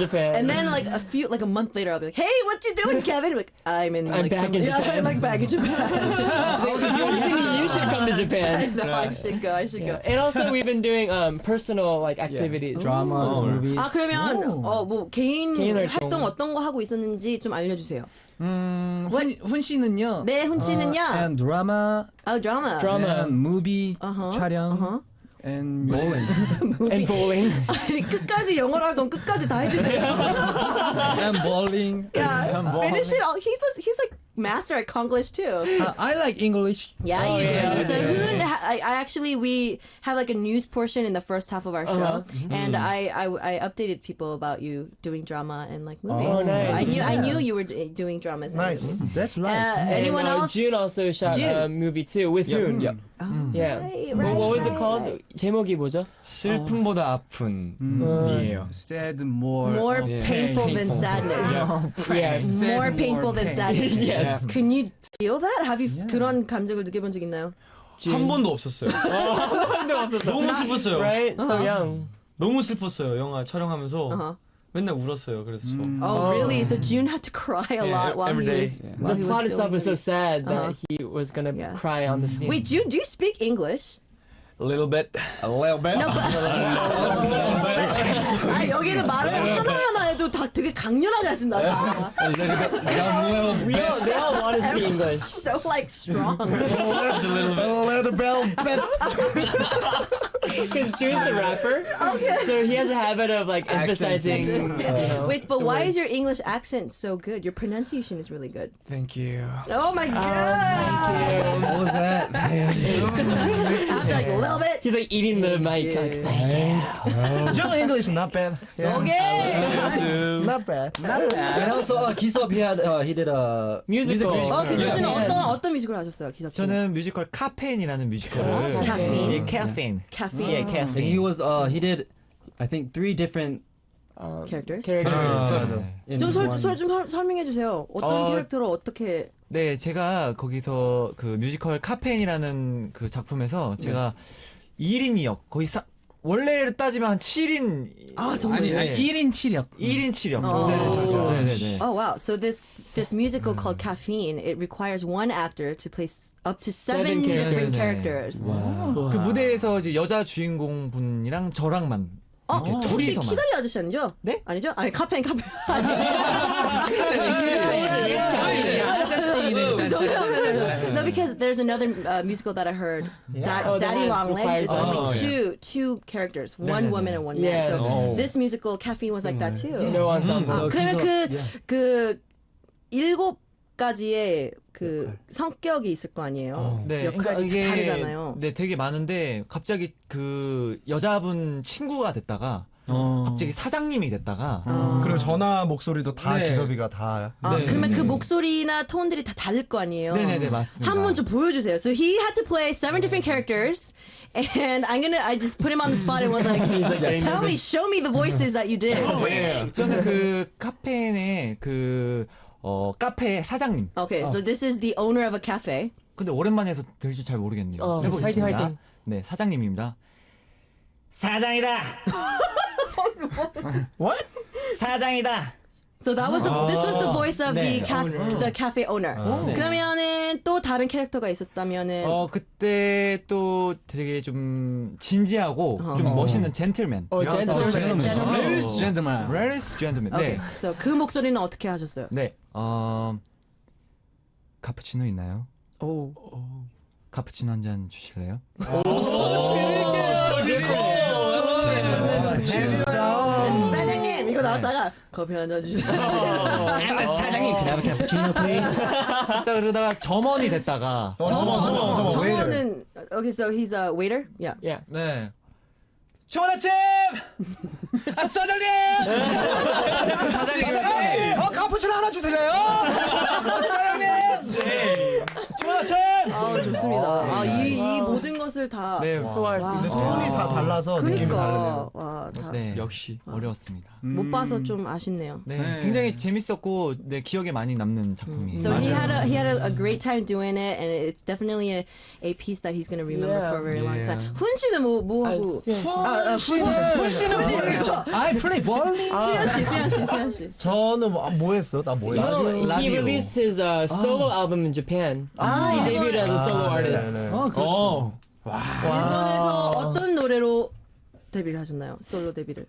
Japan. And then like a month later, I'll be like, "Hey, what you doing, Kevin?" I'm like, I'm back in Japan. I'm like back in Japan. You should come to I Japan. know. I should go. And also we've been doing personal like activities. Dramas, movies. 아 그러면 뭐 개인 개인 활동 활동. 어떤 거 하고 있었는지 좀 알려주세요. 훈 씨는요? 네, 훈 씨는요? And drama, 드라마. and movie 촬영, and bowling. And bowling. 아니 끝까지 영어로 할 건 끝까지 다 해주세요. and bowling. Yeah, finish it all. He's like master at Konglish too. I like English. Yeah, you do. yeah, So yeah, Hoon, I actually we have like a news portion in the first half of our show, and I updated people about you doing drama and like movies. Oh, nice. I knew you were doing dramas. and Nice. movies. That's right. Anyone And, else? June also shot a June. movie too with Hoon. Yep. Yeah. What was it called? 제목이 뭐죠? 슬픔보다 아픈이에요. Sad more. More of painful than sadness. Yeah. More Sad, painful more than pain. sadness. Yes. Can you feel that? Have you 그런 감정을 느껴본 적 있나요? 한 번도 없었어요. 너무 슬펐어요. Right? So young. 너무 슬펐어요. 영화 촬영하면서 Uh-huh. 맨날 울었어요. 그래서 저. Oh, really? So June had to cry a lot while every he day. was. While The he plot was itself was so filming. sad that he was gonna Yeah. cry on the scene. Wait, June, do you speak English? A little bit. A little bit. No, but 아니 여기는 말을 하나하나 해도 다 되게 강렬하게 하신다. A little bit. Just a little We bit. all, they all want to speak English. So like strong. Just a little bit. Leather bell. Because June's the rapper, so he has a habit of like emphasizing. Wait, but why is your English accent so good? Your pronunciation is really good. Thank you. Oh my god! What was that? After like a little bit. He's like eating the mic. Like, Your English is not bad. Yeah. Okay. Not bad. And also 기섭 he did a musical. 기사 씨는 Yeah. 어떤 뮤지컬 하셨어요, 기사 씨? 저는 뮤지컬 카페인이라는 뮤지컬을 Caffeine. 예, caffeine. Caffeine. Yeah, caffeine. And he was he did I think 3 different Characters. in 좀 one. 설명해 주세요. 어떤 캐릭터로 어떻게? 네, 제가 거기서 그 뮤지컬 카페인이라는 그 작품에서 제가 2인 2역 거의 원래 따지면 한 7인 아 정말. 아니 1인 7역. 1인 7역. 어. 네. Oh wow! So this musical called Caffeine, it requires one actor to play up to 7 different characters. 그 무대에서 이제 여자 주인공 분이랑 저랑만 이렇게 혹시 둘이서만. 키다리 아저씨 아니죠? 네? 아니죠? 아니 카페인. No, because there's another musical that I heard, Oh, Daddy that Long Legs. It's only requires- two characters, one woman and one man. Yeah. So this musical Caffeine was like that too. No ensemble. 그러면 그 7가지의 그 성격이 있을 거 아니에요. 네, 역할이 다 다르잖아요. 네, 되게 많은데 갑자기 그 여자분 친구가 됐다가 갑자기 사장님이 됐다가 그리고 전화 목소리도 다 네. 기섭이가 다. 아, 네. 그러면 그 목소리나 톤들이 다 다를 거 아니에요. 네네네, 맞습니다. 한 번 좀 보여주세요. So he had to play 7 different characters, and I just put him on the spot and was like, tell me, show me the voices that you did. 저는 그 카페인의 그 카페 사장님. Okay, so this is the owner of a cafe. 근데 오랜만에 해서 될지 잘 모르겠네요. 화이팅, 해보겠습니다. 화이팅. 네, 사장님입니다. 사장이다. What? 사장이다. So that was this was the voice of 네, the cafe owner. 그러면은 또 다른 캐릭터가 있었다면은 그때 또 되게 좀 진지하고 좀 멋있는 젠틀맨. gentleman. Ladies and gentlemen. Ladies gentleman. Okay, 네. so 그 목소리는 어떻게 하셨어요? 네. 카푸치노 있나요? 오. 카푸치노 한 잔 주실래요? 사장님 이거 나왔다가 커피 한 잔 주세요. 사장님, can I have a cappuccino, please? 자, 그러다가 점원이 됐다가 저거는 okay, so he's a waiter. Yeah. Yeah. 네. 좋은 아침! 사장님! 사장님! 카푸치노 하나 주실래요? 사장님! 좋은 아침! 아 좋습니다. 이 모든 것을 것을 다 네, 소화할 수 와. 있는. 톤이 다 달라서 느낌이 그러니까 다르네요. 와, 다. 네, 역시. 어려웠습니다. 못 봐서 좀 아쉽네요. 네, 네. 굉장히 재밌었고 네, 기억에 많이 남는 작품이에요. So he had a great time doing it, and it's definitely a piece that he's gonna remember Yeah. for a very long Yeah. time. 훈 씨는 뭐 하고? 수현 씨. 훈 씨는 I play bowling. 수현 씨. 저는 뭐 했어? 나 뭐 했어? He released his solo album in Japan. He debuted as a solo artist. 어. 일본에서 어떤 노래로 데뷔를 하셨나요? 솔로 데뷔를.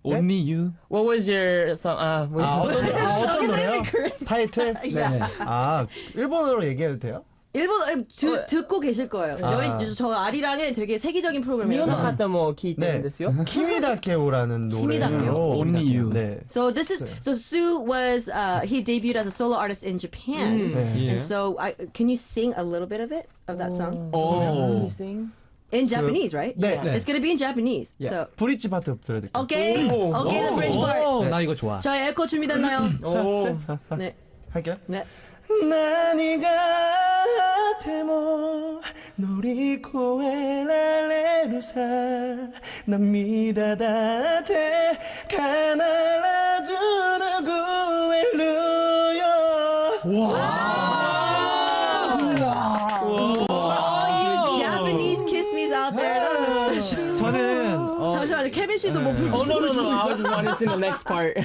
Only you. What was your song? 어떤 노래요? 타이틀? 네. 아, 일본어로 얘기해도 돼요? 일본 듣고 계실 거예요. 여기 저 아리랑의 되게 세계적인 日本の 프로그램이라서. 方も聞いてるんですよ。 키미다케오라는 키미다케오? 노래로 Only You. 네. So this is so Sue was he debuted as a solo artist in Japan, 네. and so can you sing a little bit of it of that song 오. Can you sing? in Japanese, right? 네, 네. It's gonna be in Japanese. So 브릿지 파트 들려드릴게요. okay, okay, the bridge part. 오, 나 이거 좋아. 저희 에코 준비됐나요? 오. 네, 할게요. 네. 何があっても乗り越えられるさ涙だって必ず拭えるよ All you Japanese kiss me's out there. That was a special. 저는 잠시만요, 케빈 씨도 뭐 Oh no 부르고 no no! I 싶으세요? was just wanting to sing the next part.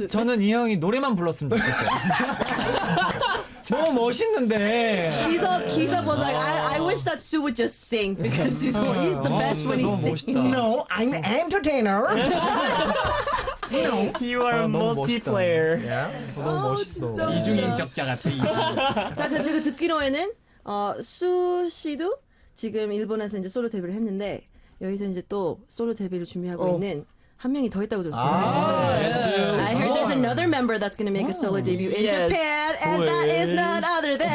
저는 이 형이 노래만 불렀으면 좋겠어요. 너무 멋있는데. Giza was like, I wish that Sue would just sing because he's the best when he 너무 sings. 멋있다. No, I'm an entertainer. You are a 너무 multiplayer. 너무 멋있어. 이중인격자 같아. 자, 그럼 제가 듣기로에는 수 씨도 지금 일본에서 이제 솔로 데뷔를 했는데 여기서 이제 또 솔로 데뷔를 준비하고 있는 한 명이 더 있다고 들었어요. I heard there's another member that's going to make a solo debut in Yes. Japan, and that is none other than.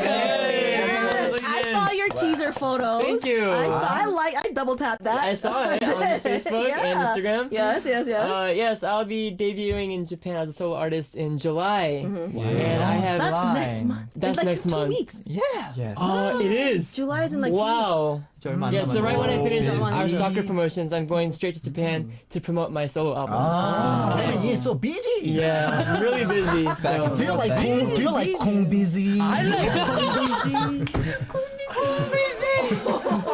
Yes, I saw your teaser photos. Thank you. I double tapped that. I saw it on Facebook and Yeah. Instagram. Yes. Yes, I'll be debuting in Japan as a solo artist in July, and I have. That's July. next month. That's in like next 2 month. weeks. Yes. It is. July is in like 2 weeks. Wow. 이제 얼마 안 Yeah, so right when I finish Oh, our busy. soccer promotions, I'm going straight to Japan to promote my solo album. Kevin, you're so busy. Yeah, I'm really busy. So. Do you like Kong? Do you like Kong busy? I like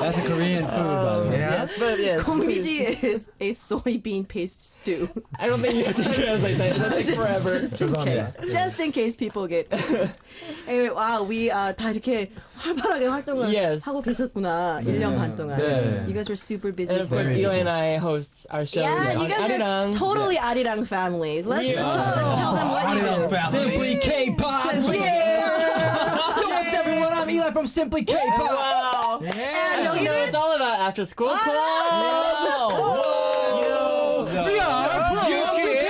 That's a Korean food, by the way. Yeah. Yes, but yes. Kongbiji is a soybean paste stew. I don't think you have to translate that. It'll take forever. Just in case. Just in case people get confused. Anyway, wow, we 다 이렇게 활발하게 활동을 Yes. 하고 계셨구나. 1년 반 동안. 네. You guys were super busy. And of course, for- Eli and I host our show. yeah, on you guys Arirang. are totally Arirang family. Let's tell them what you do. Simply K-pop. Yo, what's everyone? I'm Eli from Simply K-pop. Wow. And You know, 여기는 it's all about after school club. We are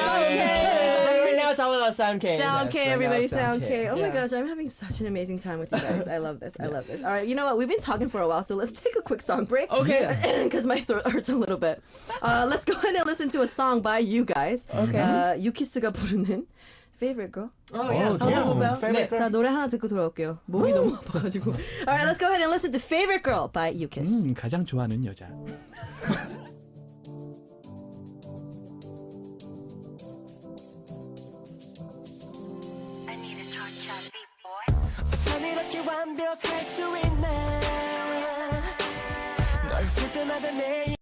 Right now, it's all about Sound K. Sound K, everybody, Sound K. Oh my Yeah. gosh, I'm having such an amazing time with you guys. I love this. I love this. All right, you know what? We've been talking for a while, so let's take a quick song break. Okay. Because my throat hurts a little bit. Let's go ahead and listen to a song by you guys. Okay. 유키스가 부르는 Favorite Girl. Oh, yeah. 한번 들어볼까요? Favorite Girl. 자, 노래 하나 듣고 돌아올게요. 목이 너무 아파가지고. All right, let's go ahead and listen to Favorite Girl by 유키스. 가장 좋아하는 여자. 어쩜 이렇게 완벽할 수 있나 널 볼 때마다 내